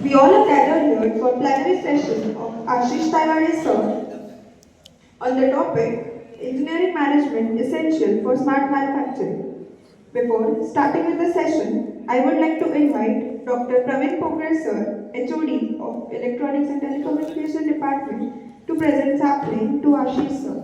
We all are gathered here for plenary session of Ashish Taiwade sir on the topic Engineering Management Essential for Smart Manufacturing. Before starting with the session, I would like to invite Dr. Praveen Pokre sir, HOD of Electronics and Telecommunication Department to present sapling to Ashish sir.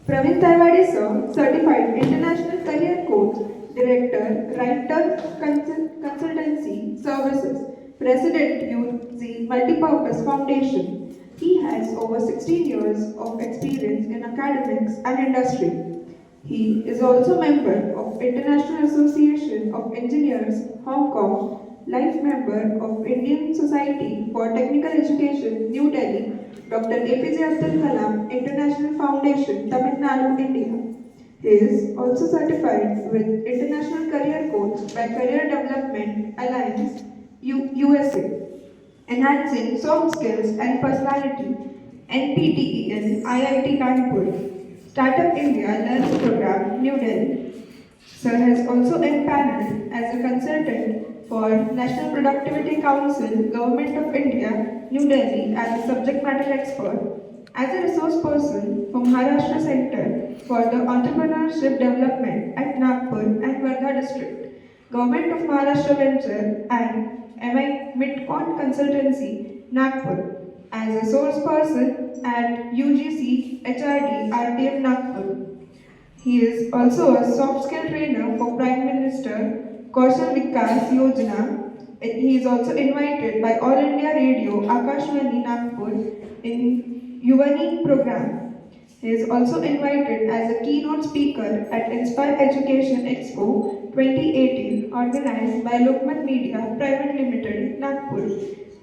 Praveen Taiwade sir, Certified International Career Coach, Director, Writer Consultancy Services, President UZ Multipurpose Foundation. He has over 16 years of experience in academics and industry. He is also member of International Association of Engineers, Hong Kong, life member of Indian Society for Technical Education, New Delhi, Dr. APJ Abdul Kalam International Foundation, Tamil Nadu, India. He is also certified with International Career Coach by Career Development Alliance, USA, enhancing soft skills and personality, NPTEL, IIT Kanpur. Startup India Learning Program, New Delhi. Sir has also empaneled as a consultant for National Productivity Council, Government of India, New Delhi as a subject matter expert, as a resource person from Maharashtra Center for the Entrepreneurship Development at Nagpur and Wardha District, Government of Maharashtra Venture and MI Midcon Consultancy, Nagpur, as a source person at UGC HRD RTM Nagpur. He is also a soft skill trainer for Prime Minister Kaushal Vikas Yojana. He is also invited by All India Radio Akashvani Nagpur in Yuvani program. He is also invited as a keynote speaker at Inspire Education Expo 2018 organized by Lokmat Media Private Limited, Nagpur.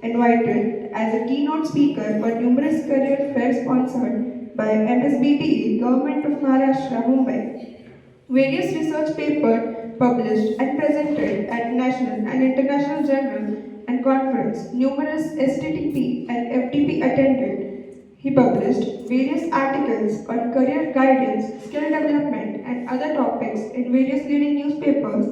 Invited as a keynote speaker for numerous career fairs sponsored by MSBTE, Government of Maharashtra, Mumbai. Various research papers published and presented at national and international journal and conference. Numerous STTP and FTP attended. He published various articles on career guidance, skill development, and other topics in various leading newspapers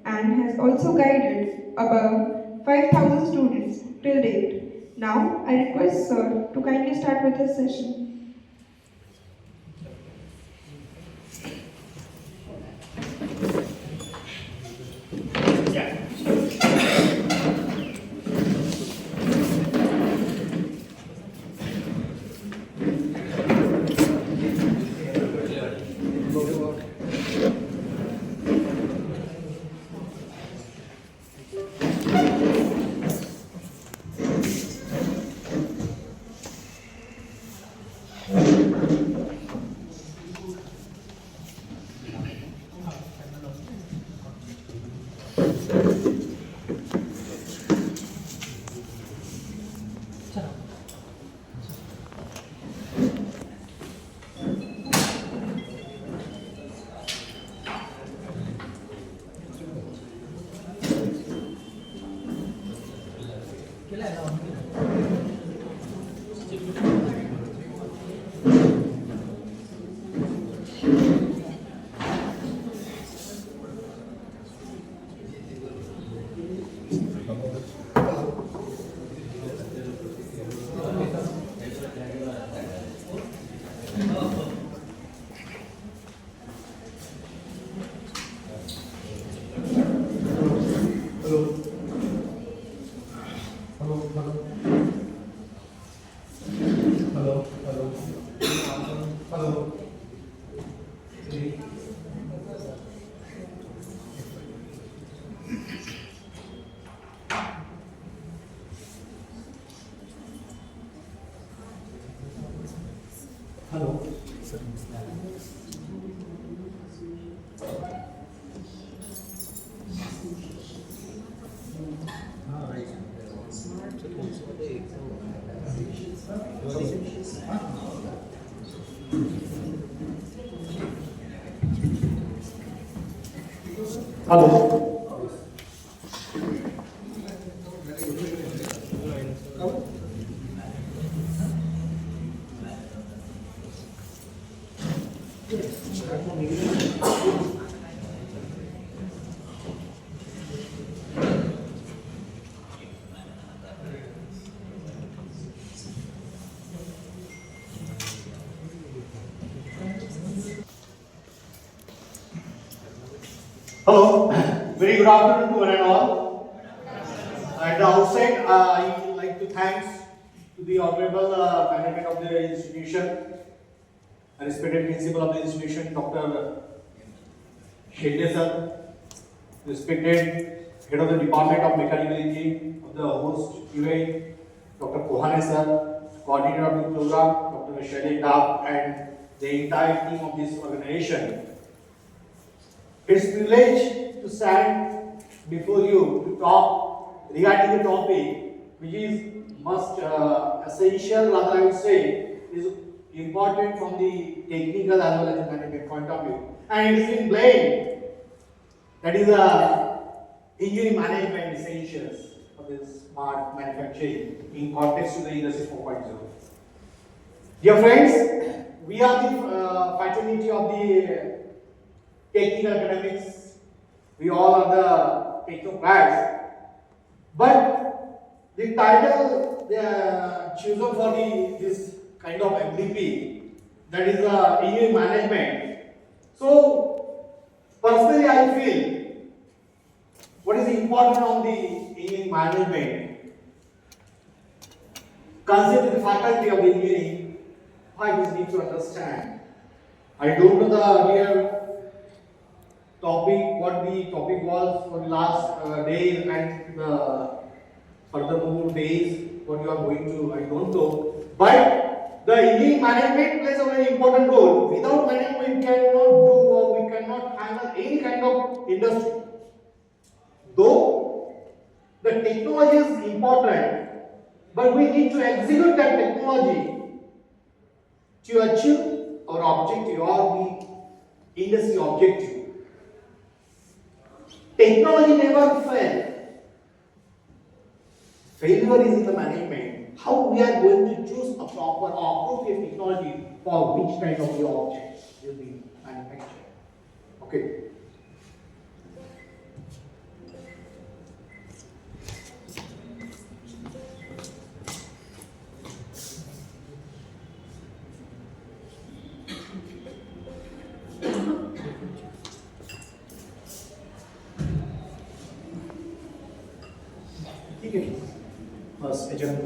and has also guided about 5,000 students till date. Now, I request Sir to kindly start with his session. Hello. Hello, very good afternoon to one and all. At the outset, I would like to thank to the honorable management of the institution, respected principal of the institution, Dr. Shende sir, respected head of the department of mechanical engineering of the host UAE, Dr. Kohane sir, coordinator of the program, Dr. Shailin Dab, and the entire team of this organization. It's a privilege to stand before you to talk regarding the topic which is must essential, rather I would say, is important from the technical as well as the management point of view. And it is in blamed that is engineering management essentials for this smart manufacturing in context to the industry 4.0. Dear friends, we are the fraternity of the technical academics, we all are the technocrats, but the title they are chosen for this kind of MVP, that is engineering management. So, personally, I feel what is important on the engineering management, consider the faculty of the engineering, why we need to understand. I don't know the real topic, what the topic was for the last days and furthermore days, what you are going to, I don't know. But the engineering management plays a very important role. Without management, we cannot do or we cannot handle any kind of industry. Though the technology is important, but we need to execute that technology to achieve our objective or the industry objective. Technology never fails. Failure is in the management. How we are going to choose a proper or appropriate technology for which kind of the object will be manufactured. Okay. First, agenda.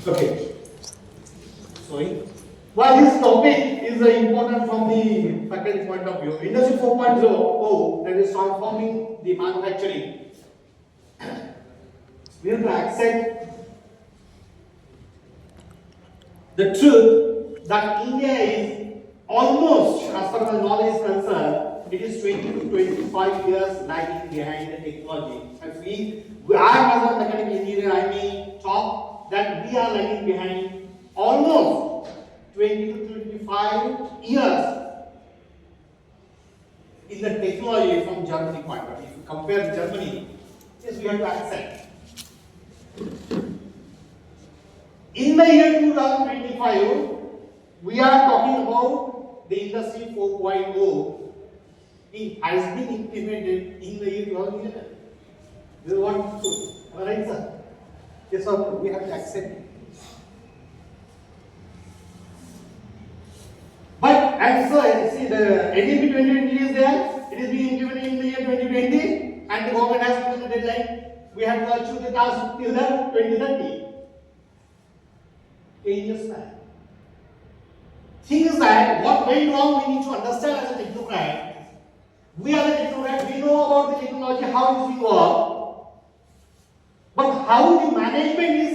Okay. Sorry. While this topic is important from the faculty point of view, Industry 4.0, that is transforming the manufacturing, we have to accept the truth that India is almost, as far as my knowledge is concerned, it is 20 to 25 years lagging behind the technology. If I as a mechanical engineer, I may talk that we are lagging behind almost 20 to 25 years in the technology from Germany point of view. If you compare Germany, yes, we have to accept. In the year 2025, we are talking about the Industry 4.0. It has been implemented in the year 2011. This is what to. Am I right, sir? Yes, sir. We have to accept it. But as see the ADP 2020 is there, it is being implemented in the year 2020, and the government has given the deadline. We have to achieve the task till the 2030. 10 years back. Thing is that what went wrong we need to understand as a technocrat. We are the technocrat, we know about the technology, how it is work. But how the management is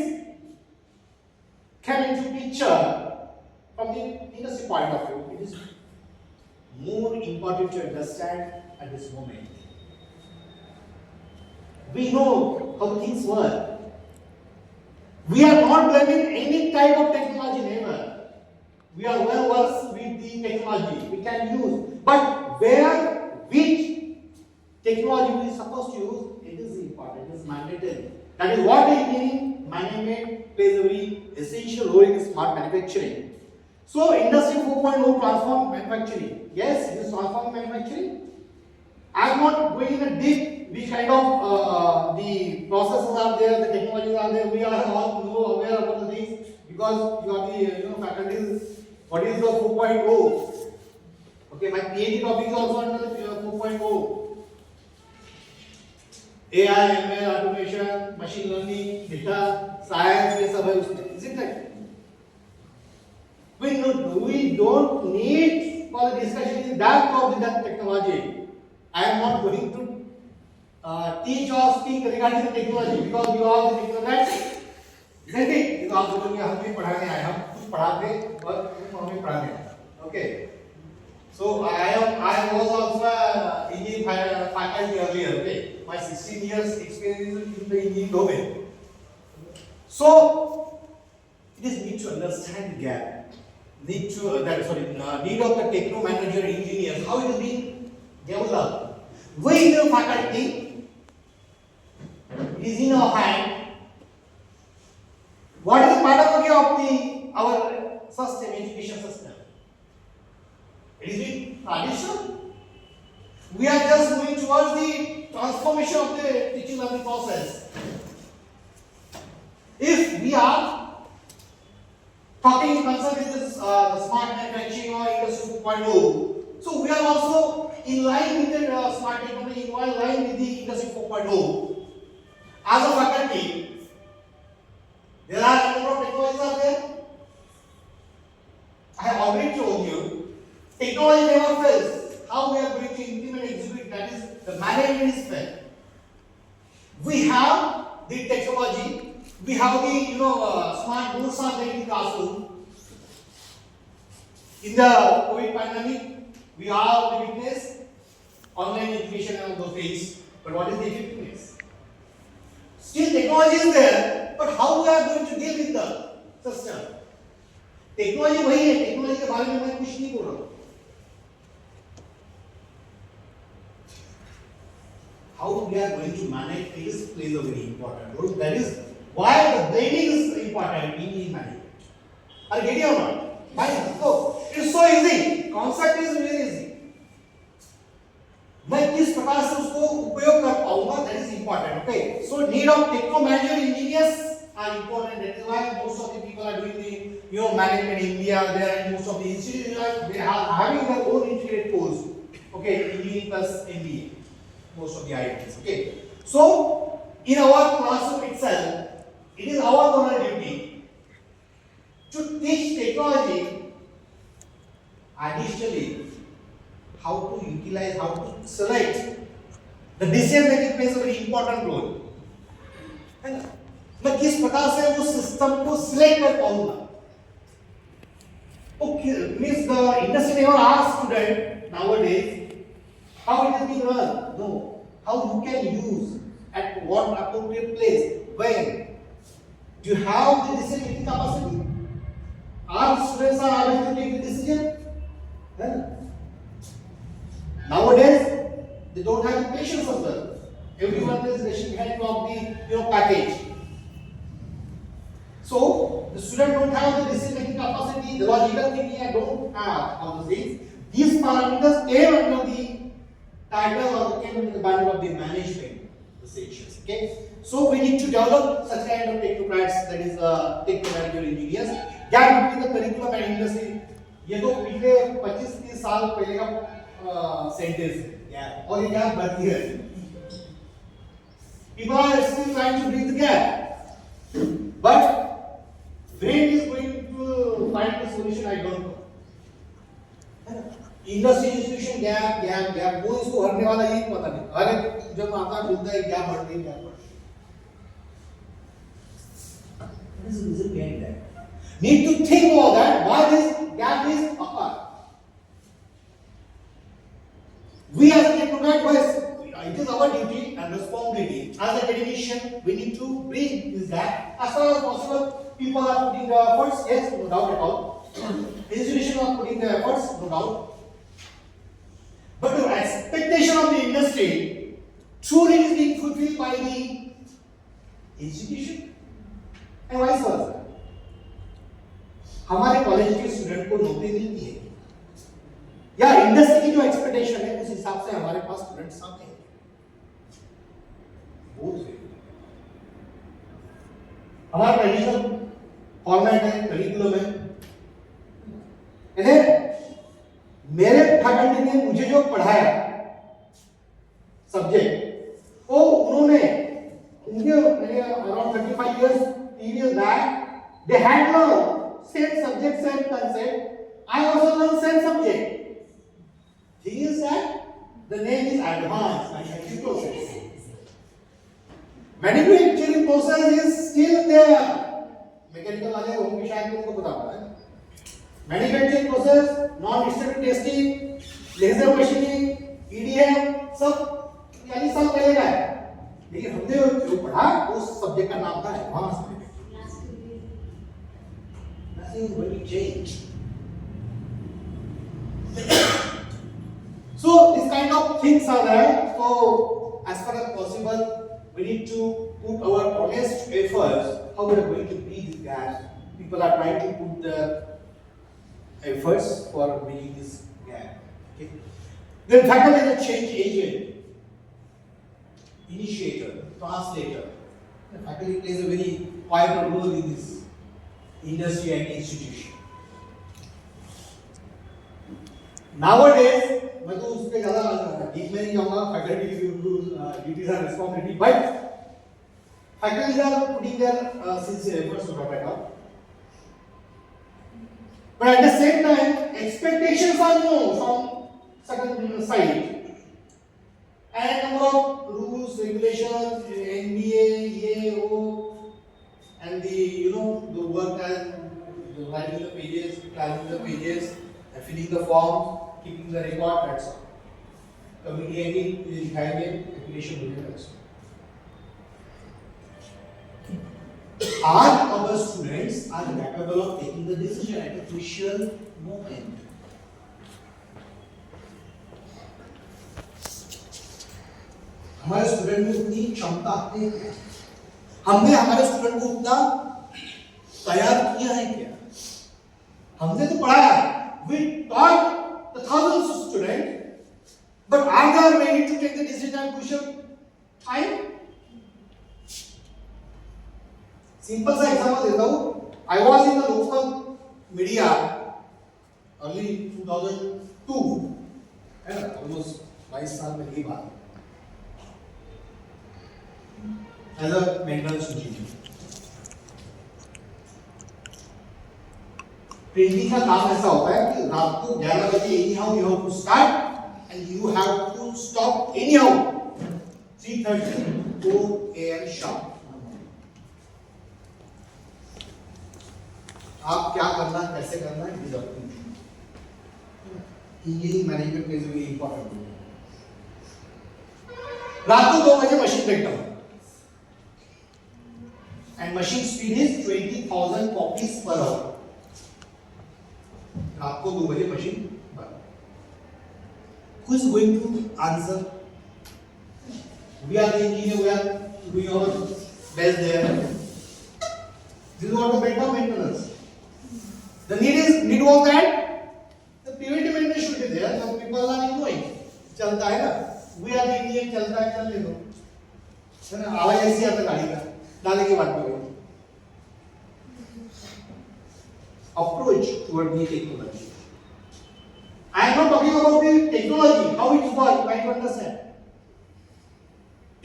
came into picture from the industry point of view, it is more important to understand at this moment. We know how things work. We are not blaming any type of technology, never. We are well versed with the technology we can use. But where, which technology we are supposed to use, it is important, it is mandatory. That is what the engineering management plays a very essential role in smart manufacturing. So, Industry 4.0 transform manufacturing. Yes, it is transforming manufacturing. I am not going in a deep which kind of the processes are there, the technologies are there. We are all aware about the things because you are the faculties. What is the 4.0? Okay, my PhD topic is also under the 4.0. AI, ML, automation, machine learning, data science, ये सब है उसमें. Is it right? We don't need for the discussion in depth of that technology. I am not going to teach or speak regarding the technology because you are the technocrats, isn't it? तो आप बोलोगे हम भी पढ़ाने आए, हम कुछ पढ़ाते और तुम हमें पढ़ाने आए. Okay. So I was also engineering faculty earlier. Okay. My 16 years experience in the engineering domain. So it is need to understand the gap. Need of the techno manager engineers, how it is being developed. We the faculty, it is in our hand. What is the pedagogy of our system, education system? It is in tradition. We are just moving towards the transformation of the teaching learning process. If we are talking concerning this smart manufacturing or industry 4.0, so we are also in line with the smart technology, in line with the industry 4.0. As a faculty, there are a number of technologies are there. I have already told you, technology never fails. How we are going to implement and execute, that is the management is fair. We have the technology. We have the smart boards are there in the classroom. In the COVID pandemic, we have the witness online education and all those things. But what is the effectiveness? Still technology is there, but how we are going to deal with the system? Technology वही है, technology के बारे में मैं कुछ नहीं बोल रहा हूँ. How we are going to manage things plays a very important role. That is why the blending is important in management. Are you getting or not? Fine. So it's so easy. Concept is very easy. मैं किस प्रकार से उसको उपयोग कर पाऊंगा, that is important. Okay. So need of techno manager engineers are important. That is why most of the people are doing the management in India. There are most of the institutions they are having their own integrated course. Okay, engineering plus MBA. Most of the IITs. Okay. So in our classroom itself, it is our moral duty to teach technology. Additionally, how to utilize, how to select. The decision making plays a very important role. है ना? मैं किस प्रकार से उस system को select कर पाऊंगा? Okay, means the industry never asks student nowadays how it is being run. No, how you can use at what appropriate place when. Do you have the decision making capacity? Our students are able to take the decision. Nowadays, they don't have the patience as well. Everyone is rushing behind of the package. So the student don't have the decision making capacity, the logical thinking, and don't have all the things. These parameters came under the title or came under the banner of the management sections. Okay. So we need to develop such kind of technocrats, that is techno manager engineers. Gap between the curriculum and industry. ये तो पिछले 25-30 साल पहले का sentence है और ये gap बढ़ती है. People are still trying to bridge the gap, but brain is going to find the solution. I don't know. Industry institution gap वो इसको भरने वाला यही पता नहीं. अरे जब आता बोलता है गैप बढ़ रही है. What is the reason behind that? Need to think about that. Why this gap is occurred? We as a technocrat, it is our duty and responsibility as academician. We need to bridge this gap as far as possible. People are putting their efforts, yes, no doubt at all. Institutions are putting their efforts, no doubt. But the expectation of the industry truly is being fulfilled by the institution and vice versa. हमारे college के student को नौकरी मिलती है, या industry की जो expectation है उस हिसाब से हमारे पास स्टूडेंट्स आते हैं। हमारा ट्रेडिशनल फॉर्मेट है, करिकुलम है। मेरे फैकल्टी ने मुझे जो पढ़ाया सब्जेक्ट, वो उन्होंने around 35 years period back, they had learned same subject, same concept. I also learned same subject. Thing is that the name is advanced manufacturing process. Manufacturing process is still there. Mechanical वाले होंगे शायद उनको पता होगा। Manufacturing process, non destructive testing, laser machining, EDM सब यानी सब चलेगा है। लेकिन हमने जो पढ़ा उस सब्जेक्ट का नाम था advance manufacturing. Nothing really changed. So this kind of things are there. So as far as possible, we need to put our honest efforts. How we are going to bridge this gap? People are trying to put their efforts for bridging this gap. Okay. Then faculty is a change agent, initiator, translator. The faculty plays a very vital role in this industry and institution. Nowadays, मैं तो उस पे ज़्यादा deep में नहीं जाऊँगा, faculty की duties and responsibility, but faculty are putting their sincere efforts to protect us. But at the same time, expectations are more from certain side. And number of rules, regulations, NBA, EAO, and the work and writing the pages, planning the pages, and filling the forms, keeping the record, that's all. Communicating, having application, that's all. Are our students are capable of taking the decision at a crucial moment? हमारे student में उतनी क्षमता है क्या? हमने हमारे student को उतना तैयार किया है क्या? हमने तो पढ़ाया, we taught the thousands of students, but are they ready to take the decision at crucial time? Simple सा एग्जांपल देता हूँ। I was in the local media early 2002, है ना, almost 22 साल में ये बात, as a maintenance engineer. Printing का काम ऐसा होता है कि रात को 11 बजे anyhow you have to start and you have to stop anyhow 3:30 4 AM sharp. आप क्या करना, कैसे करना है, is up to you. Engineering management is very important. रात को 2 बजे machine breakdown and machine speed is 20,000 copies per hour. रात को 2 बजे मशीन बंद। Who is going to answer? We are the engineer, we are doing our best there. This is what the breakdown maintenance. The need was that the preventive maintenance should be there. Some people are ignoring. चलता है ना, we are the Indian, चलता है, चल ले दो, है ना, आवाज ऐसी आता गाड़ी का, डालने की बात करो। Approach toward the technology. I am not talking about the technology, how it works, try to understand.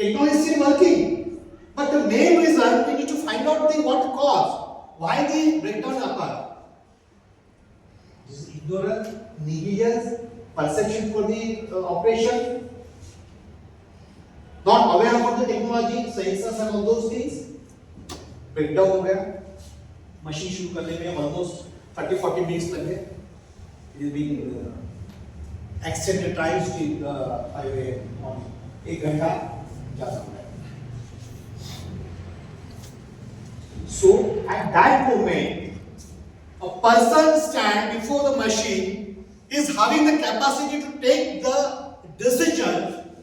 Technology is still working, but the main reason we need to find out the what cause, why the breakdown occurs. This is ignorance, negligence, perception for the operation, not aware about the technology, sensors and all those things. Breakdown हो गया, machine शुरू करने में almost 30-40 minutes लग गए. It is being extended times to the highway on 1 घंटा जा सकता है. So at that moment, a person stand before the machine is having the capacity to take the decision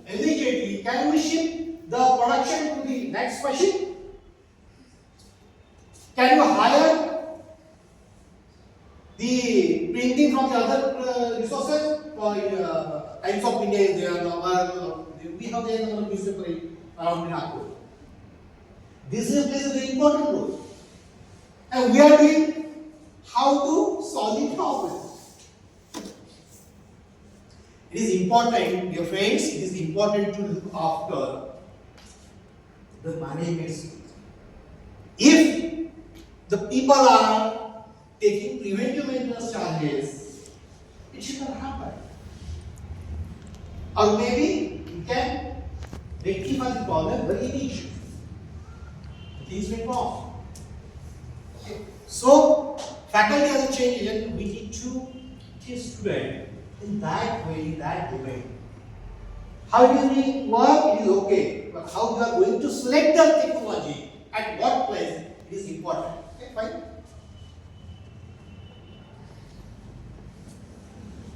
immediately. Can we ship the production to the next machine? Can you hire the printing from the other resources? Times of India is there. We have there our newspaper around in Nagpur. This plays a very important role, and we are doing how to solve the problem. It is important, dear friends. It is important to look after the management skills. If the people are taking preventive maintenance charges, it should not happen. Or maybe we can rectify the problem very initially. Things went wrong. Okay. So, faculty as a change agent, we need to teach students in that way, in that domain. How it is being work, it is okay. But how you are going to select the technology, at what place, it is important. Okay, fine.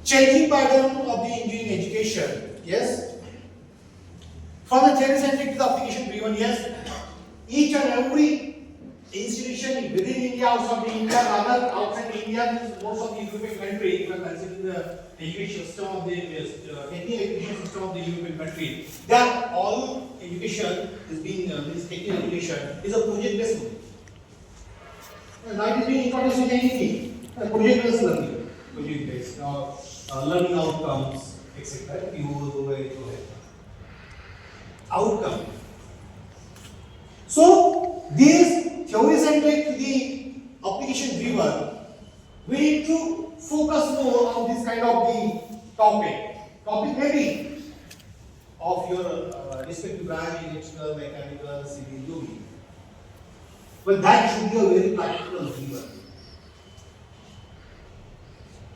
Changing pattern of the engineering education. Yes. From the theory centric to the application driven, yes. Each and every institution within India, outside India, rather outside India, means most of the European countries, if I consider the education system of the technical education system of the European countries, they are all education is being this technical education is a project based learning. Now it is being introduced in anything, project based learning, project based learning outcomes, etc. Outcome. So this theory centric to the application driven, we need to focus more on this kind of the topic. Topic maybe of your respective branch, electrical, mechanical, civil, UV. But that should be a very practical driven.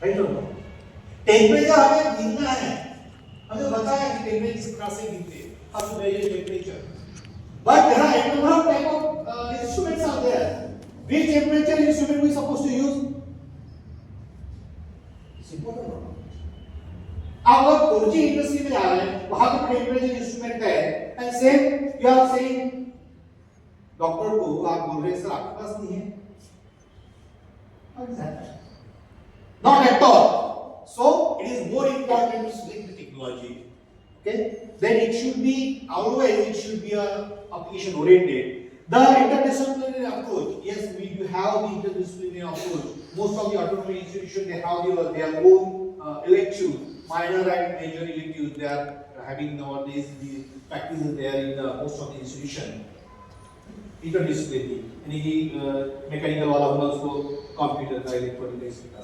Right or no? Temperature हमें गिनना है, हमें बताया कि temperature किस तरह से गिनते हैं, how to measure temperature. But there are a number of type of instruments are there. Which temperature instrument we supposed to use? It's important or not? आप अगर कोचिंग इंडस्ट्री में आ रहे हैं, वहाँ पे टेम्परेचर इंस्ट्रूमेंट है, and same you are saying doctor को आप बोल रहे हैं सर आपके पास नहीं है. What is that? Not at all. So it is more important to select the technology. Okay, then it should be always it should be a application oriented. The interdisciplinary approach, yes, we do have the interdisciplinary approach. Most of the autonomous institutions they have their own electives, minor and major electives. They are having nowadays the practices there in the most of the institution. Interdisciplinary, mechanical wala hona usko computer का electronic का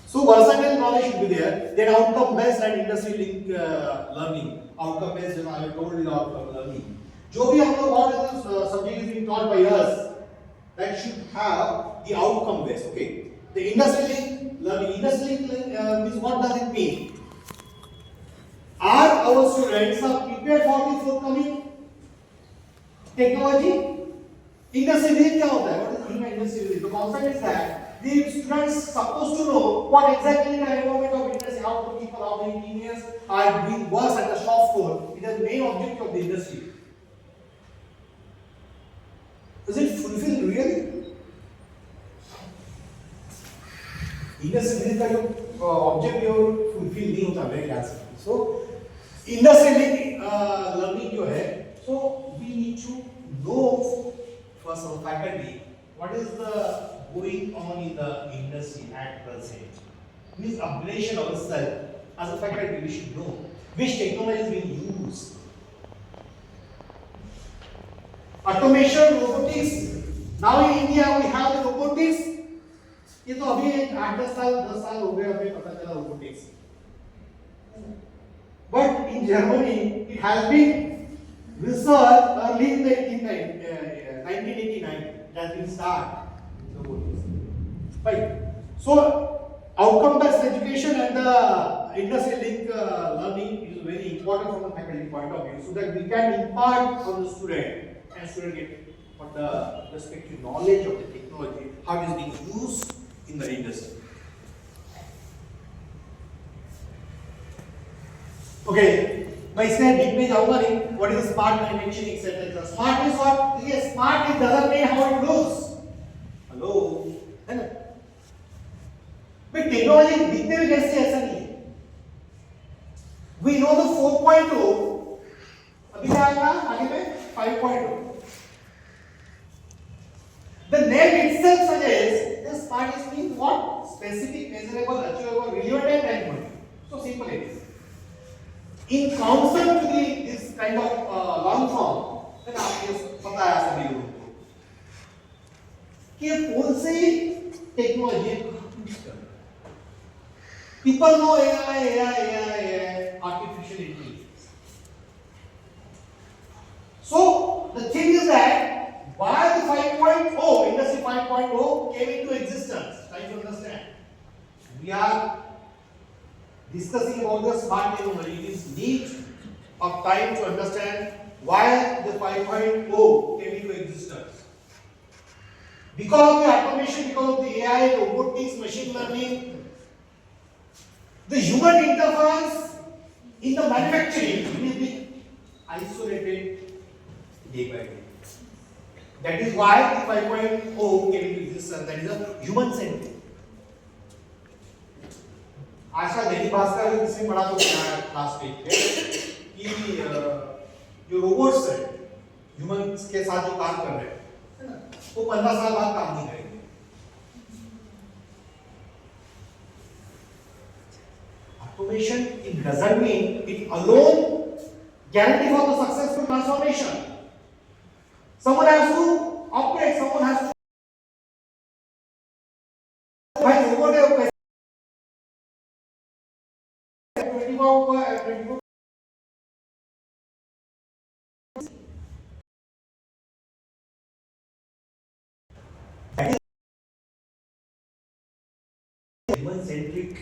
So versatile knowledge should be there. Then outcome based and industry link learning. Outcome based, I have told you outcome learning. जो भी हम लोग what subject is being taught by us, that should have the outcome based. Okay. The industry link learning. Industry link means what does it mean? Are our students prepared for the forthcoming technology? Industry link क्या होता है? What is mean by industry link? The concept is that the students supposed to know what exactly the environment of industry, how the people, how the engineers are doing works at the shop floor. It is the main objective of the industry. Does it fulfill really? Industry link का जो objective fulfill नहीं होता मेरे ख्याल से. So industry link learning जो है, so we need to know first of faculty what is the going on in the industry at present. Means upgradation of ourselves as a faculty we should know which technology is being used. Automation, robotics. Now in India we have the robotics. ये तो अभी 8-10 साल हो गए हमें पता चला robotics. But in Germany it has been researched early in the 1989. It has been started. Right. So, outcome-based education and the industry link learning is very important from the faculty point of view, so that we can impart on the student and student get what the respective knowledge of the technology, how it is being used in the industry. Okay, मैं इसमें deep में जाऊंगा नहीं. What is smart manufacturing, etc. Smart is what? Yes, smart it doesn't mean how it looks. Hello. है ना? भाई technology दिखने में कैसे ऐसा नहीं है. We know the 4.2, अभी क्या आएगा आगे में 5.2. The name itself suggests this part is means what? Specific, measurable, achievable, relevant and time-bound. So simple it is. In concept to this kind of long form, then आपको पता है सभी लोगों को कि कौन सी टेक्नोलॉजी यूज करना. People know AI, artificial intelligence. So the thing is that why the 5.0, industry 5.0 came into existence. Try to understand. We are discussing about the smart technology. It is need of time to understand why the 5.0 came into existence. Because of the automation, because of the AI, robotics, machine learning, the human interface in the manufacturing will be isolated day by day. That is why the 5.0 came into existence. That is a human centric. आशा दैनिक भास्कर में किसी पढ़ा तो class पे कि जो robots है humans के साथ जो काम कर रहे हैं है ना वो 15 साल बाद काम नहीं करेंगे. Automation it doesn't mean it alone guarantee for the successful transformation. Someone has to operate, someone has to भाई रोबोट है 24 human centric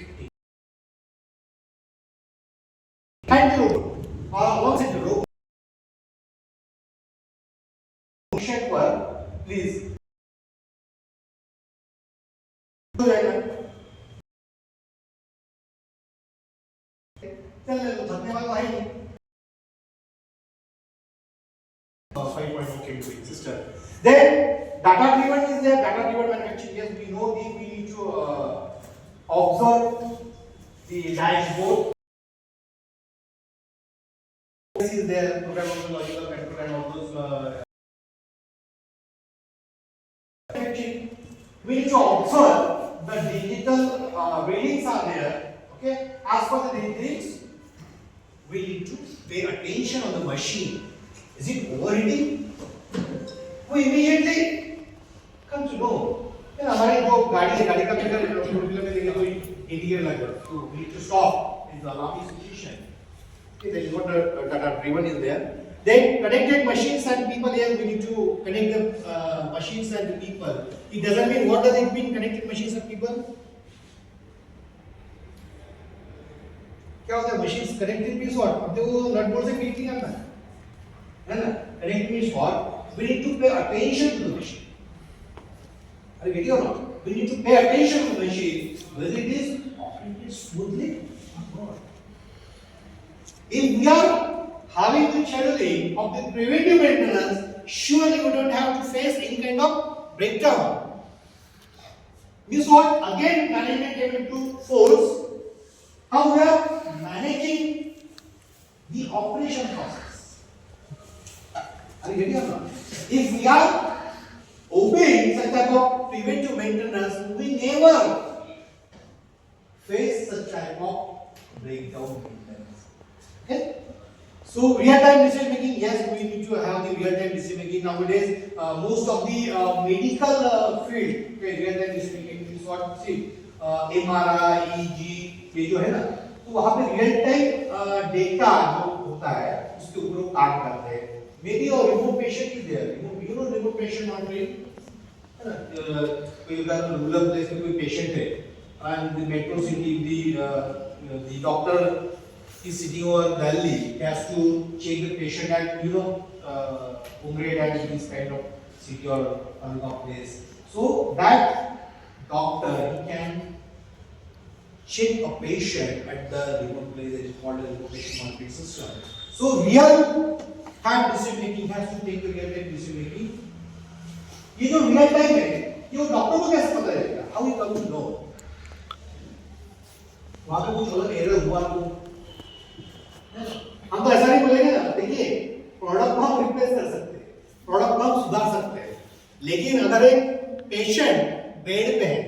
and the robot once in the robot function पर please हो जाएगा. चल ले लो धन्यवाद भाई. 5.0 came to existence. Then data driven is there. Data driven manufacturing. Yes, we know we need to observe the dashboard. This is there. Programmable, logical, control, and all those. Manufacturing. We need to observe the digital readings are there. Okay. As per the readings, we need to pay attention on the machine. Is it overheating? We immediately come to know. You know, हमारी जो गाड़ी है, गाड़ी का चक्कर two-wheeler में देखें तो इंडिकेटर लगा. So we need to stop in the alarming situation. Okay, that is what the data driven is there. Then connected machines and people here. We need to connect the machines and the people. It doesn't mean what does it mean connected machines and people? क्या होता है machines connected means what? अब देखो nut bolt से fit नहीं करना है ना. Connect means what? We need to pay attention to the machine. Are you getting or not? We need to pay attention to the machine whether it is operated smoothly or not. If we are having the scheduling of the preventive maintenance, surely we don't have to face any kind of breakdown. Means what? Again, management came into force. How we are managing the operation process. Are you getting or not? If we are obeying such type of preventive maintenance, we never face such type of breakdown maintenance. Okay? So real-time decision making, yes, we need to have the real-time decision making nowadays. Most of the medical field, okay, real-time decision making is what see MRI, EEG, ये जो है ना, तो वहाँ पे real-time data जो होता है, उसके ऊपर वो काम करते हैं. Maybe a remote patient is there. You know remote patient monitoring, है ना? कोई अगर rural place में कोई patient है, and the metro city, the doctor is sitting over Delhi, he has to check the patient at Umred and this kind of city or another place. So that doctor he can check a patient at the remote place. It is called a remote patient monitoring system. So real time decision making has to take the real time decision making. ये जो real time है, ये doctor को कैसे पता चलेगा? How he comes to know? वहाँ पे कुछ अलग एरर हुआ तो हम तो ऐसा नहीं बोलेंगे ना, देखिए प्रोडक्ट को हम रिप्लेस कर सकते हैं, प्रोडक्ट को हम सुधार सकते हैं, लेकिन अगर एक पेशेंट बेड पे है,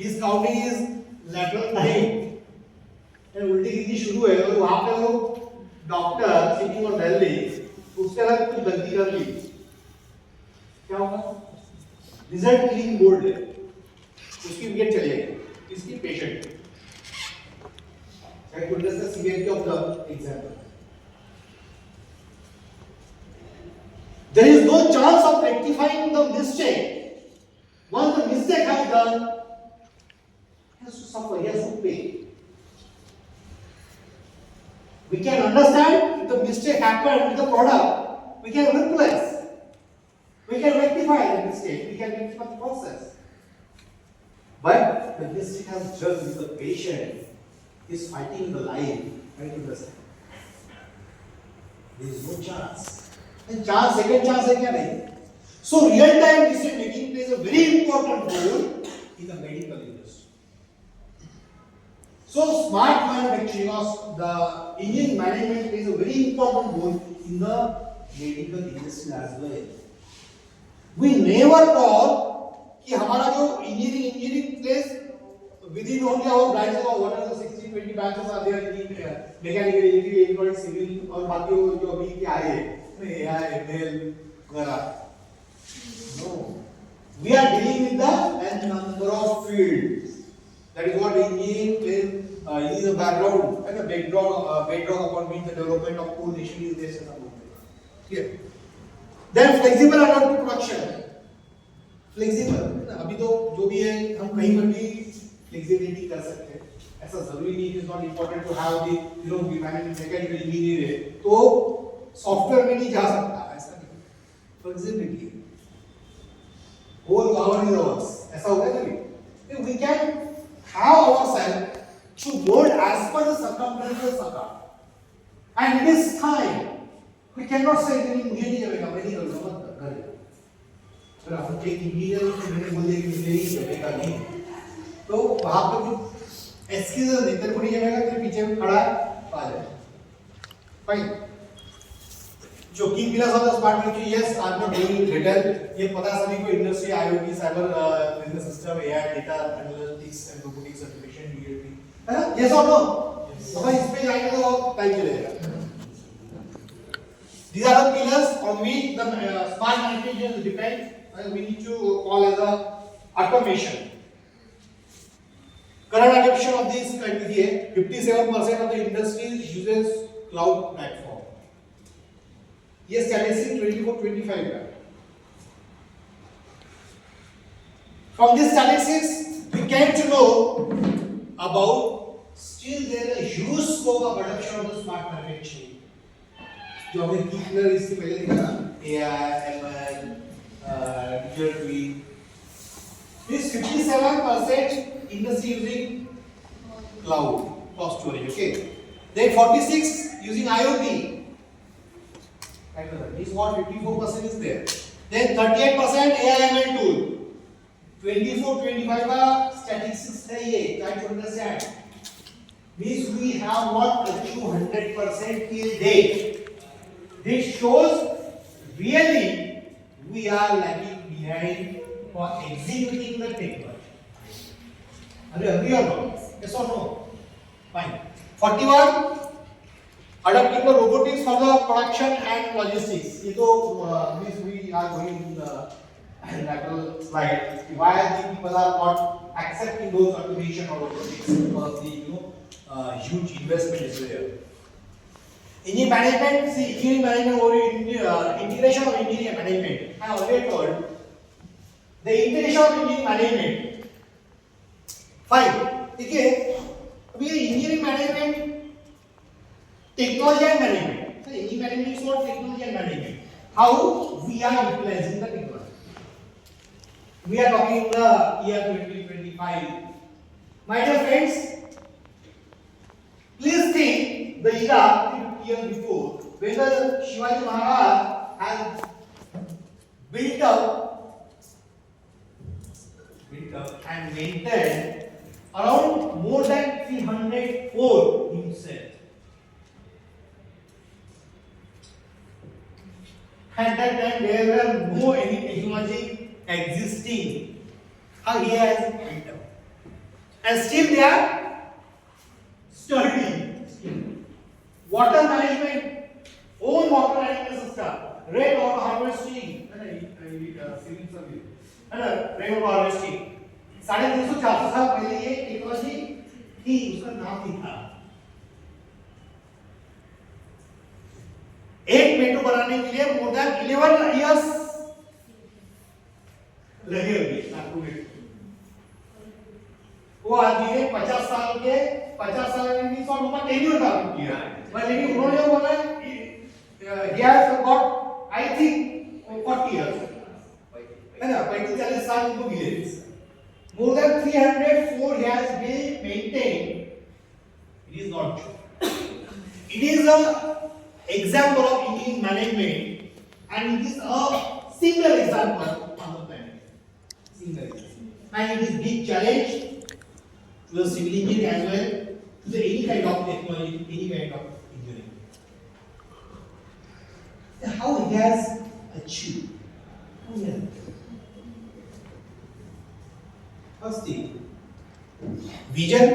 हिज काउंटिंग इज लैटरल 9 उल्टी गिनती शुरू है और वहां पे वो डॉक्टर सिटिंग ऑन दिल्ली उसके अंदर कुछ गलती कर ली, क्या होगा? रिजल्ट क्लीन बोर्ड है, उसकी विकेट चली जाएगी, इसकी patient I could understand the severity of the example. There is no chance of rectifying the mistake. Once the mistake has done, he has to suffer, he has to pay. We can understand if the mistake happened with the product, we can replace. We can rectify the mistake, we can rectify the process. But the mistake has done with the patient is fighting the life, right to the side. There is no chance. And chance, second chance है क्या नहीं? So real time decision making plays a very important role in the medical industry. So smart manufacturing or the engineering management plays a very important role in the medical industry as well. We never thought कि हमारा जो engineering plays within only our branches of what are the 16-20 branches are there in mechanical engineering, electronics, civil और बाकी जो अभी के आए हैं AI, ML वगैरह. No, we are dealing with the number of fields. That is what engineering plays. Is a background and a bedrock upon which the development of whole nation is based upon. Clear? Then flexible adaptive production. Flexible. अभी तो जो भी है हम कहीं पर भी flexibility कर सकते हैं. ऐसा जरूरी नहीं, is not important to have the mechanical engineer है तो सॉफ्टवेयर में नहीं जा सकता, ऐसा नहीं. Flexibility whole power is ours, ऐसा होगा ना. We can have ourself to mold as per the circumstances occur. And this time we cannot say that engineering चलेगा, मेडिकल मत करेगा. अगर आप एक इंजीनियर को मैंने बोल दिया कि इंजीनियरिंग चलेगा नहीं, तो वहां पे कुछ एक्सक्यूजेस नहीं, तेरे को नहीं चलेगा, तेरे पीछे खड़ा है आ जाए. फाइन. जो की pillars of the smart factory, yes I am not doing detail, ये पता सभी को industry, IoT, cyber business system, AI, data analytics and robotics application, DLP है ना. यस और नो? अब इस पे जाएंगे तो टाइम चलेगा. These are the pillars on which the smart manufacturing depends, and we need to call as a automation. Current adoption of this criteria, 57% of the industry uses cloud platform. Yes, statistic 24-25 है. From this statistics, we came to know about still there is a huge scope of adoption of the smart manufacturing. जो हमने की pillar इसके पहले देखा, AI, ML, digital twin. This 57% industry using cloud storage, okay. Then 46 using IoT. This is what 54% is there. Then 38% AI ML tool. 24-25 का statistics है ये. Try to understand. Means we have not achieved 100% till date. This shows really we are lagging behind for executing the technology. Are you agree or not? Yes or no? Fine. 41. Adapting the robotics for the production and logistics. ये तो means we are going in the lateral slide. Why the people are not accepting those automation or robotics? Because the huge investment is there. Engineering management, see engineering management or integration of engineering management. I already told the integration of engineering management. Fine. Okay. अभी engineering management, technology and management. So engineering management is what technology and management. How we are utilizing the technology. We are talking the year 2025. My dear friends, please think the era years before, when the Shivaji Maharaj has built up and maintained around more than 300 forts himself. At that time there were no any technology existing. How he has built up. And still they are studying. Water management, own water management system, rainwater harvesting, civil service, rainwater harvesting. 350-400 साल पहले ये technology थी, उसका नाम ही था। एक metro बनाने के लिए मोर देन 11 इयर्स लगे हुए नागपुर में। वो आदमी ने 50 साल में भी सॉर्ट ऊपर टेन्योर था किया, पर लेकिन उन्होंने जो बोला he has got I think 40 years, है ना, 35-40 साल उनको मिले। More than 304 he has been maintained. It is not true. It is a example of Indian management, and it is a single example on the planet. Single example. And it is big challenge to the civil engineering as well, to the any kind of technology, any kind of engineering. So how he has achieved? How he has achieved? First thing, vision.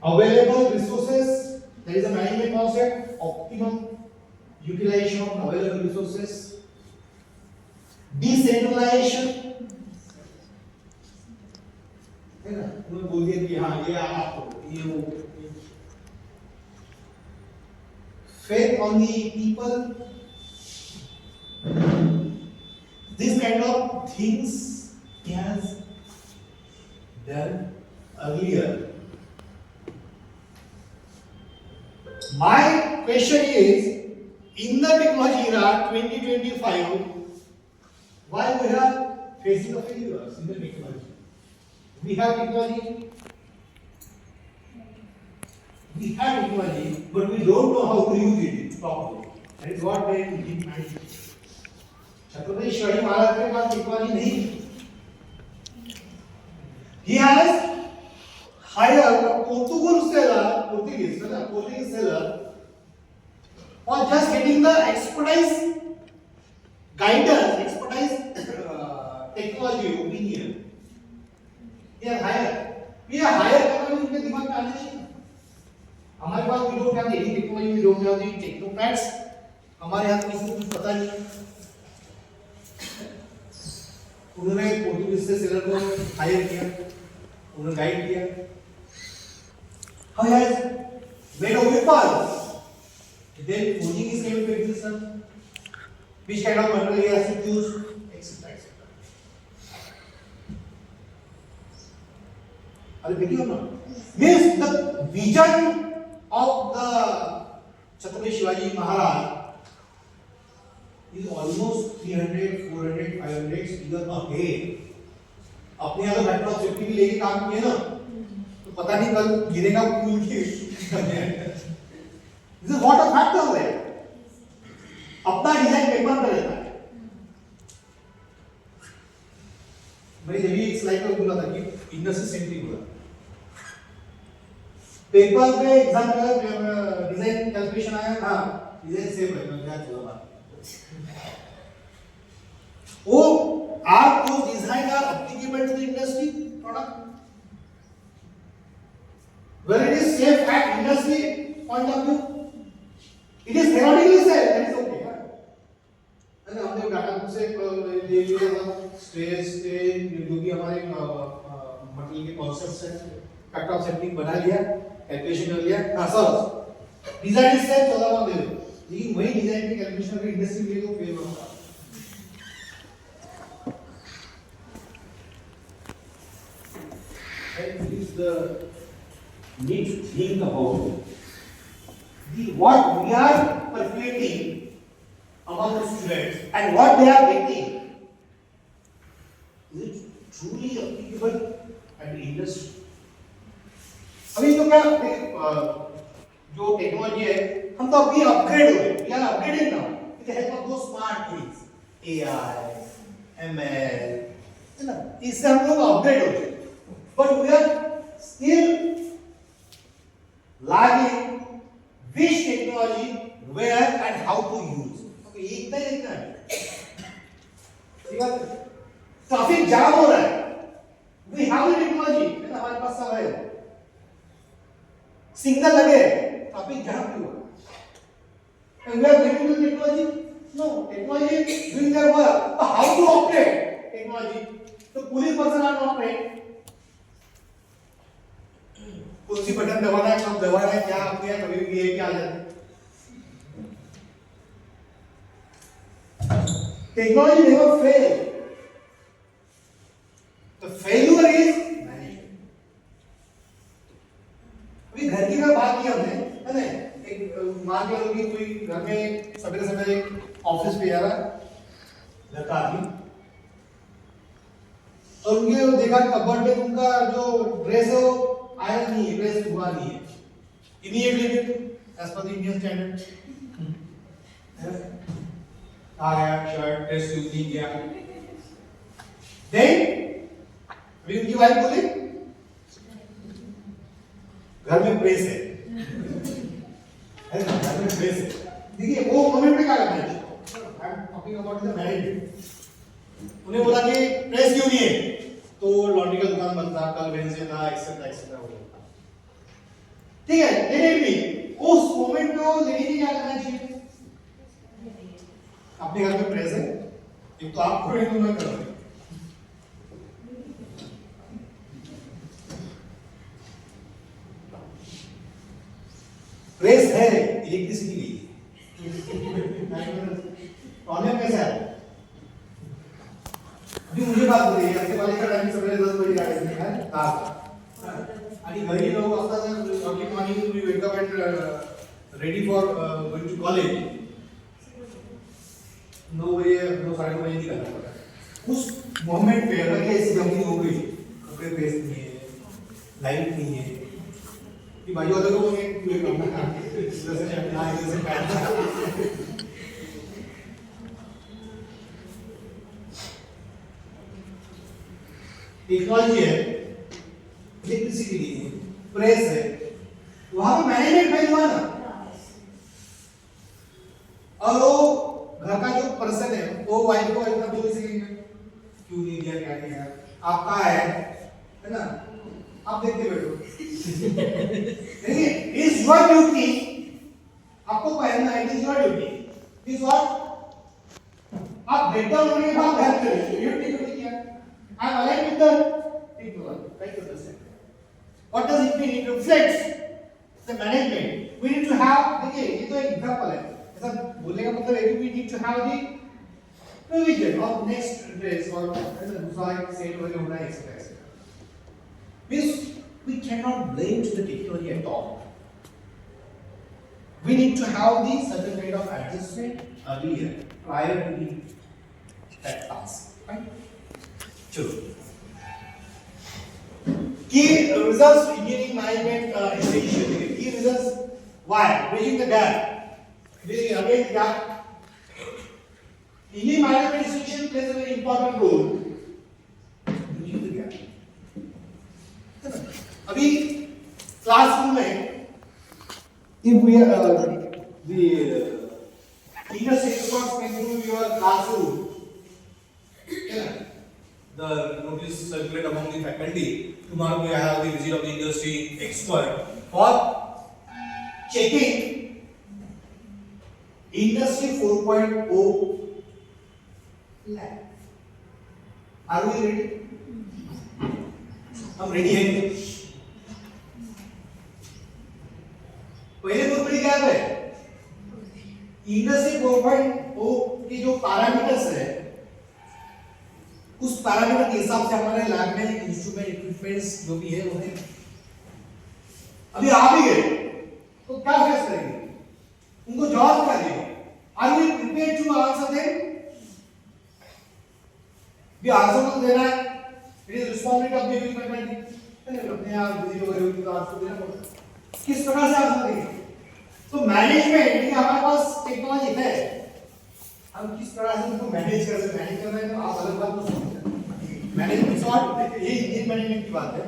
Available resources, there is a management concept, optimum utilization of available resources, decentralization, है ना, उन्होंने बोल दिया कि हाँ ये आप करो, ये वो, faith on the people, this kind of things he has done earlier. My question is, in the technology era 2025, why we are facing a failure in the technology? We have technology, but we don't know how to use it properly. That is what they did manage. Chhatrapati Shivaji Maharaj के पास technology नहीं थी. He has hired a Portuguese seller for just getting the expertise, guidance, technology opinion. He has hired. We are hired करना भी उनके दिमाग में आना चाहिए. हमारे पास we don't have any technology, we don't have the technocrats. हमारे यहाँ किसी को कुछ पता नहीं है. उन्होंने पोर्टुगीज से सेलर को हायर किया, उन्होंने गाइड किया. How he has made a weapon. Then forging is able to exist. Which kind of material he has to choose, etc. Are you getting or not? Means the vision of the Chhatrapati Shivaji Maharaj is almost 300, 400, 500 years ahead. अपने यहाँ तो metro safety भी लेके काम किए ना, तो पता नहीं कल गिरेगा कौन की. This is what a factor है. अपना डिजाइन पेपर पर रहता है. मैंने जब एक स्लाइड पर बोला था कि इंडस्ट्री सेंट्रिक बोला. पेपर पे एग्जाम का डिजाइन कैलकुलेशन आया, हाँ डिजाइन सेम है, मैं क्या चला बात. वो are those designs are applicable to the industry product? Where it is safe at industry point of view, it is theoretically safe, that is okay. अरे हमने डाटा बुक से ले लिया था स्ट्रेस जो भी हमारे मटेरियल के कॉन्सेप्ट्स हैं, कट ऑफ सेटिंग बना लिया, कैलकुलेशन कर लिया, हाँ sir design is safe 14 mark दे दो. लेकिन वही डिजाइन की कैलकुलेशन अगर इंडस्ट्री में तो फेल होगा. And this is the need to think about what we are perpetuating among the students and what they are getting. Is it truly applicable at the industry? अभी तो क्या जो technology है हम तो अभी अपग्रेड हो रहे हैं. We are upgrading now with the help of those smart things, AI, ML, है ना, इससे हम लोग अपग्रेड हो रहे हैं. But we are still lagging which technology, where and how to use. Okay, इतना ही इतना है. ठीक है. ट्रैफिक जाम हो रहा है. We have the technology. हमारे पास सब है. सिग्नल लगे, ट्रैफिक जाम क्यों हुआ? And we are giving the technology. No, technology is doing their work. But how to operate technology? तो police person are not trained. कौन सी बटन दबाना है, कब दबाना है, क्या आपके यहाँ कभी भी ये क्या आ जाता है? Technology never fail. The failure is management. अभी घर की मैं बात की हमने, है ना? एक मान लो कि कोई घर में सवेरे सवेरे ऑफिस पे जा रहा है, घर का आदमी, और उनके देखा कपबोर्ड में उनका जो ड्रेस है वो आयरन नहीं है, ड्रेस धुआ नहीं है, immediately as per the Indian standard आ गया शर्ट ड्रेस यूज नहीं किया, देन अभी उनकी वाइफ बोली घर में प्रेस है ना, घर में प्रेस है. देखिए वो मोमेंट पे क्या करना है, I am talking about the marriage. उन्हें बोला कि प्रेस क्यों नहीं है, तो लॉन्ड्री का दुकान बंद था, कल वेडनेसडे था, एक्सेट्रा एक्सेट्रा हो. ठीक है, लेकिन भी उस मोमेंट पे वो लेडी ने क्या करना चाहिए, अपने घर में प्रेस है, एक तो आप करो, एक तो मैं करूं. प्रेस है, इलेक्ट्रिसिटी नहीं है. प्रॉब्लम कैसा है? अभी मुझे बात हो रही है, आपके वाले का टाइम सवेरे 10 बजे आ रहे हैं, आणि घरी लोग असतात, early morning we wake up and ready for going to college. 9 बजे 9:30 बजे निकलना पड़ता है. उस मोमेंट पे अगर ऐसी गलती हो गई, कपड़े प्रेस नहीं है, लाइट नहीं है, कि भाई वाले को मैं पूरे करना है, जैसे अपना जैसे पैंट टेक्नोलॉजी है, इलेक्ट्रिसिटी नहीं है, प्रेस है, वहां पे मैनेजमेंट फेल हुआ ना. और वो घर का जो पर्सन है वो वाइफ को इतना बोल सकेंगे क्यों नहीं दिया, क्या नहीं है, आपका है ना, आप देखते बैठो. देखिए, इज योर ड्यूटी, आपको पहनना है, is your duty, is what, आप बेटर होने के बाद हेल्प करें, ये ड्यूटी किया. I am aligned with the people, right to the center. What does it mean? It reflects the management. We need to have, देखिए ये तो एक एग्जांपल है. ऐसा बोलने का मतलब है कि we need to have the provision of next dress or ऐसा दूसरा एक सेट वगैरह होना है, etc. Means we cannot blame to the technology at all. We need to have the certain kind of adjustment earlier prior to the that task, right? Key results engineering management essential. Key results, why? Bridging the gap. Bridging again the gap. Engineering management essential plays a very important role. Bridging the gap. अभी classroom में, if we are the teacher says what's going through your classroom, the notice circulate among the faculty. Tomorrow we have the visit of the industry expert for checking Industry 4.0 lab. Are we ready? हम ready हैं. पहले तो बड़ी क्या है? Industry 4.0 की जो parameters है, उस पैरामीटर के हिसाब से हमारे लैब में इंस्ट्रूमेंट इक्विपमेंट्स जो भी है वो है. अभी आ भी गए तो क्या फेस करेंगे, उनको जवाब क्या देंगे, are we prepared to answer them. भी आंसर तो देना है, it is responsibility of the equipment. अपने आप बिजी हो गए तो आंसर देना पड़ेगा. किस प्रकार से आंसर देंगे, तो मैनेजमेंट ये हमारे पास टेक्नोलॉजी है, हम किस तरह से उनको मैनेज कर सकते हैं. मैनेज करना है तो आप अलग बात तो समझते हैं. मैनेजमेंट शॉर्ट ये इंजीनियर मैनेजमेंट की बात है.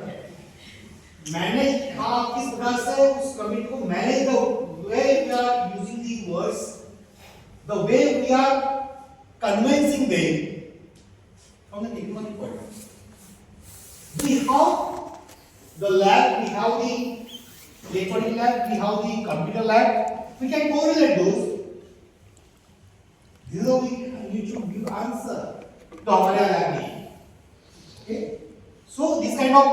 मैनेज आप किस प्रकार से उस कमिटी को manage the way the way we are convincing them from the technology point of view. We have the lab, we have the electronic lab, we have the computer lab. We can correlate those. This is how we need to give answer to our lab need. Okay. So these kind of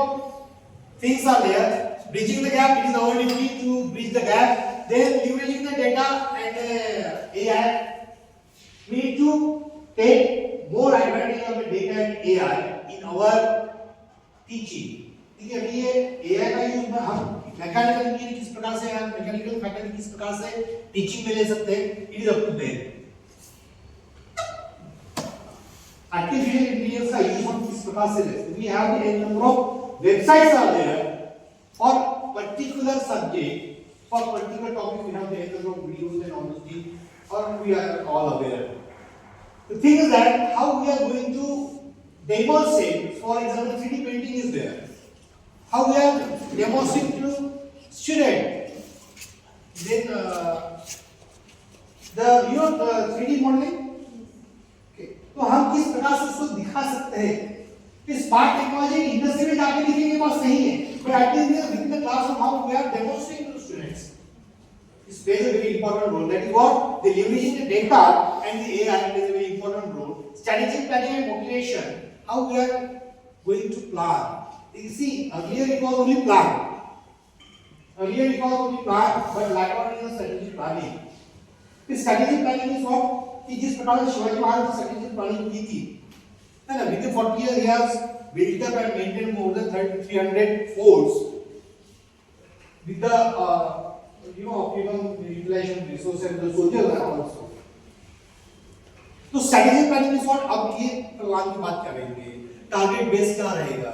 things are there. Bridging the gap, it is our duty to bridge the gap. Then leveraging the data and AI. We need to take more advantage of the data and AI in our teaching. ठीक है, अभी ये AI का use में हम mechanical engineering किस प्रकार से या मैकेनिकल फैकल्टी किस प्रकार से टीचिंग में ले सकते हैं, it is up to them. Artificial intelligence का यूज हम किस प्रकार से ले सकते हैं. We have the number of websites are there for particular subject, for particular topic. We have the number of videos and all those things, और we are all aware. The thing is that how we are going to demonstrate, for example, 3D printing is there. How we are demonstrating to student. Then the 3D modeling. Okay. तो हम किस प्रकार से उसको दिखा सकते हैं कि स्मार्ट टेक्नोलॉजी इंडस्ट्री में जाके दिखने के पास नहीं है, but at least within the classroom how we are demonstrating to students. This plays a very important role. That is what the leveraging the data and the AI plays a very important role. Strategic planning and motivation. How we are going to plan. You see, earlier it was only plan. But later on is strategic planning. This strategic planning is what? कि जिस प्रकार से शिवाजी महाराज ने strategic planning की थी, है ना? Within 40 years he has built up and maintained more than 300 forts with the optimum utilization of resources and the soldiers are also. तो strategic planning is what? अब ये प्लान की बात करेंगे. टारगेट बेस क्या रहेगा?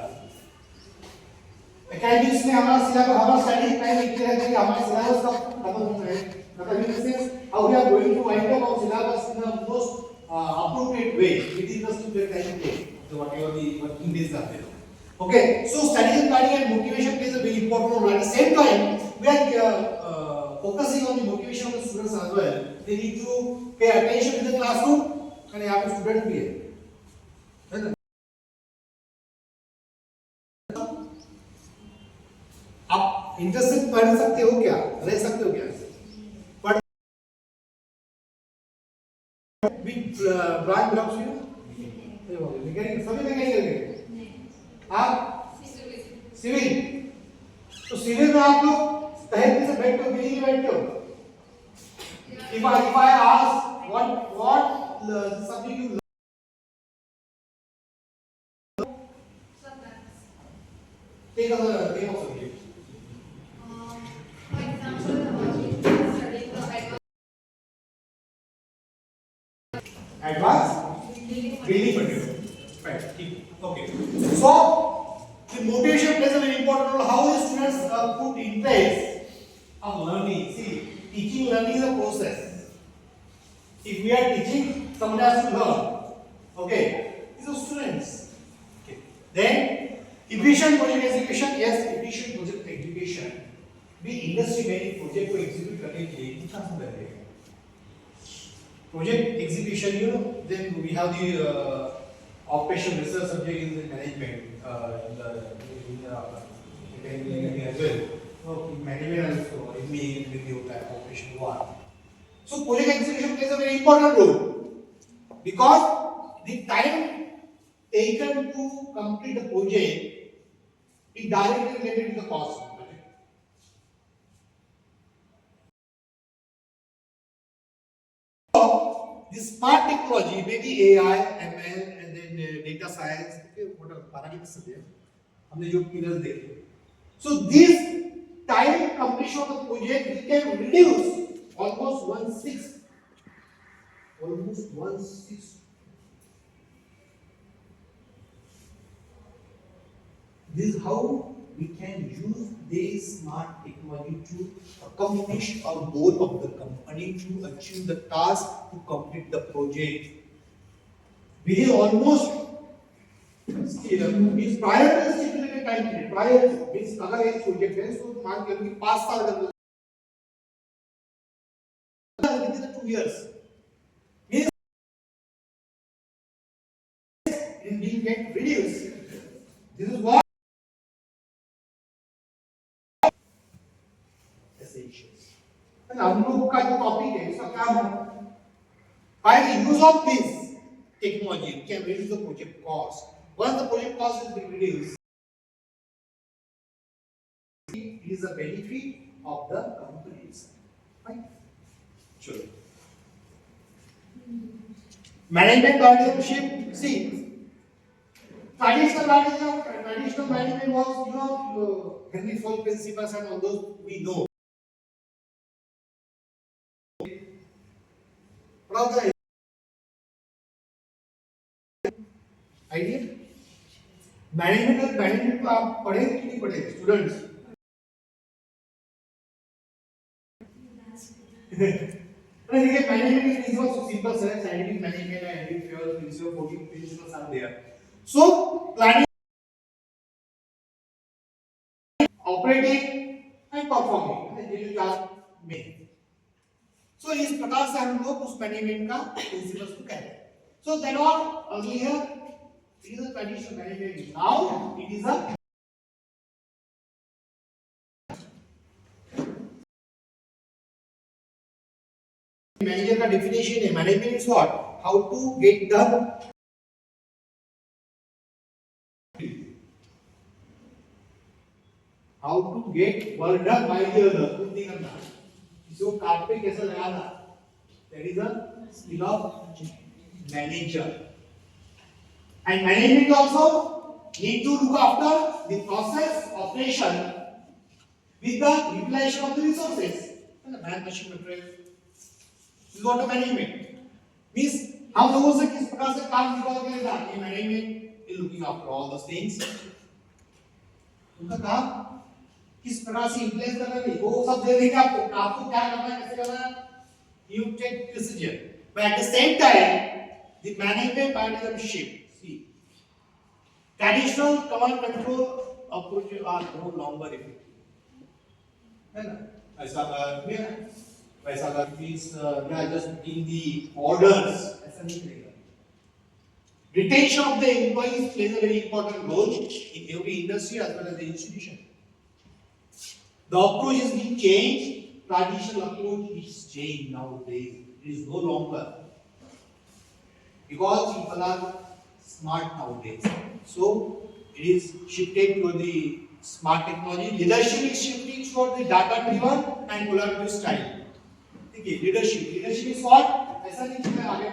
एकेडमिक्स में हमारा सिलेबस, हमारा स्ट्रेटेजिक प्लान एक तरह से हमारा सिलेबस का खत्म हो रहा है. मतलब in sense how we are going to wind up our syllabus in the most appropriate way within the student time take, so whatever the working days are there. Okay, so strategic planning and motivation plays a very important role. At the same time, we are focusing on the motivation of the students as well. They need to pay attention in the classroom, and यहाँ पे student भी है. आप interested पढ़ सकते हो क्या, रह सकते हो क्या? But which branch belongs to you? Mechanical, सभी मैकेनिकल के. आप सिविल. तो सिविल में आप लोग तहरीर से बैठते हो, बिल्डिंग में बैठते हो. If I ask what subject you take as a name of subject. For example, we studied the advanced building material. Right. Okay. So the motivation plays a very important role. How the students put interest of learning. See, teaching learning is a process. If we are teaching, someone has to learn. Okay. These are students. Okay. Then efficient project execution. Yes, efficient project execution. भी industry में एक project को execute करने के लिए कितना समय लगेगा? Project execution, then we have the operation research subject in the management, in the as well. So management also it may be operation one. So project execution plays a very important role because the time taken to complete the project is directly related to the cost. The smart technology, maybe AI, ML, and then data science. Okay, what are parameters there? हमने जो pillars देखे. So this time completion of the project we can reduce almost 1/6. Almost 1/6. This is how we can use this smart technology to accomplish our goal of the company, to achieve the task, to complete the project. We have almost means prior to the stipulated time period. Prior to means अगर एक project है तो मान के कि 5 साल का within the 2 years. get reduced. This is what essentials. And हम लोग का जो टॉपिक है इसका क्या है? By the use of this technology, we can reduce the project cost. Once the project cost is being reduced, it is a benefit of the companies. Right? Sure. Management partnership. See, traditional management was, Henry Ford principles and all those we know. What are the idea? Management को आप पढ़े कि नहीं पढ़े students? देखिए management is also simple sir, scientific management and and principle 14 principles are there. So planning, operating and performing ये जो में, सो इस प्रकार से हम लोग उस मैनेजमेंट का प्रिंसिपल्स को कहते हैं. So that all earlier it is a traditional management. Now it is a manager का definition है. Management is what? How to get done. How to get work done by the other. कुछ नहीं करना. इसको काम पे कैसे लगाना? That is a skill of manager. And management also need to look after the process operation with the utilization of the resources and the man machine material. This is what the management means. हम लोगों से किस प्रकार से काम निकाल के लेना, ये management is looking after all those things. उनका काम किस प्रकार से इम्प्लेस करना है वो सब दे देंगे आपको. आपको क्या करना है, कैसे करना है, you take decision. But at the same time, the management paradigm shift. Traditional command control approaches are no longer effective. है ना? ऐसा कर means we are just giving the orders. ऐसा नहीं करेगा. Retention of the employees plays a very important role in every industry as well as the institution. The approach is being changed. Traditional approach is changed nowadays. It is no longer, because people are smart nowadays. So it is shifted to the smart technology. Leadership is shifting toward the data-driven and collaborative style. Okay, leadership is what? ऐसा नहीं कि मैं आगे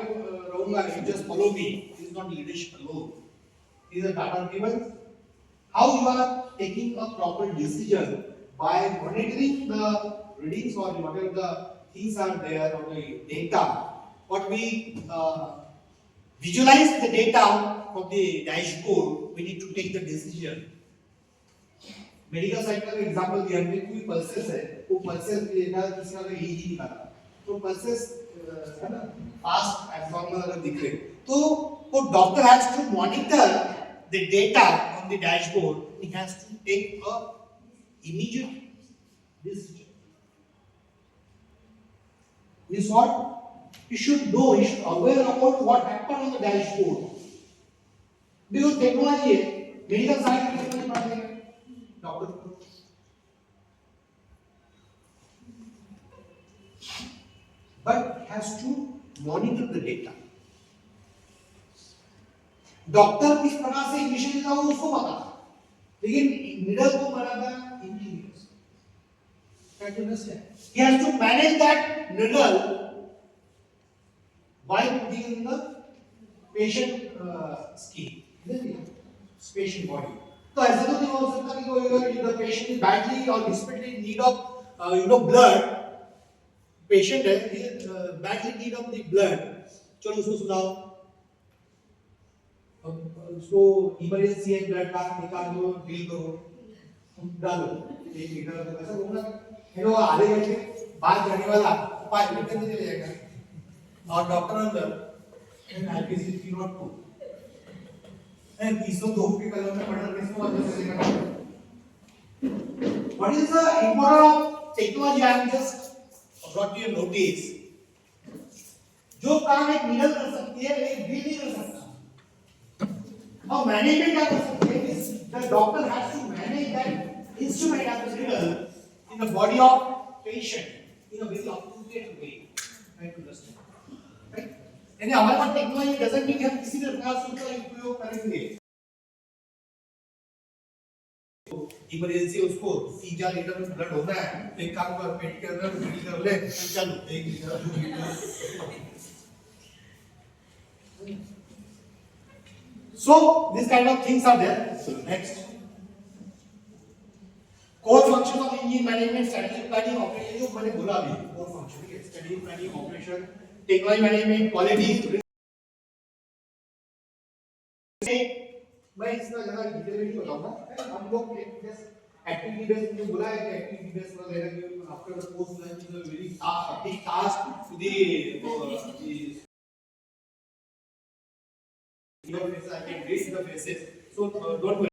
रहूँगा, you just follow me. It is not leadership alone. It is a data-driven. How you are taking a proper decision by monitoring the readings or whatever the things are there or the data. What we visualize the data from the dashboard, we need to take the decision. Medical side का example दिया हमने, कोई pulses है, वो pulses लेना किसी का EEG निकाला, तो पल्सेस है ना फास्ट एब्नॉर्मल अगर दिख रहे तो वो doctor has to monitor the data on the dashboard. He has to take a immediate decision. This what he should know, he should aware about what happened on the dashboard. Because technology है, medical side में technology पढ़ लेंगे doctor को. But has to monitor the data. Doctor किस प्रकार से initiate लेता हो उसको पता, लेकिन मिडल को बनाता है engineers. Can you understand? He has to manage that middle by putting in the patient scheme, isn't it? Patient body. तो ऐसा तो नहीं हो सकता कि कोई अगर the patient is badly or desperately in need of blood, patient है badly need of the blood, चलो उसको सुनाओ, उसको इमरजेंसी है, ब्लड का निकाल दो, डील करो, डालो 1 लीटर. तो ऐसा होगा हेलो आधे घंटे बाद जाने वाला 5 लीटर में चले जाएगा और डॉक्टर अंदर एलपीसी 302 302 के कलम में पढ़ना किसको अंदर चलेगा. What is the importance of technology? I am just brought your notice. जो काम एक नीडल कर सकती है एक व्हील नहीं कर सकता. Now management क्या कर सकते हैं? The doctor has to manage that instrument as a needle in the body of patient in a very appropriate way. Right to understand. Right? यानी हमारे पास टेक्नोलॉजी doesn't mean कि हम किसी भी प्रकार से उसका उपयोग करेंगे. इमरजेंसी उसको 3000 लीटर में ब्लड होना है, एक काम कर पेट के अंदर फील कर ले, चलो 1 litre 2 litre. So these kind of things are there. So next, core functions of engine management, strategic planning, operation. जो मैंने बोला अभी, core function, ठीक है? Strategic planning, operation, technology management, quality. मैं इसका ज़्यादा डिटेल में नहीं बताऊँगा. हम लोग just activity based जो बोला है कि activity based वगैरह कि after the post lunch is a very big task to the your face, I can read the faces. So don't worry.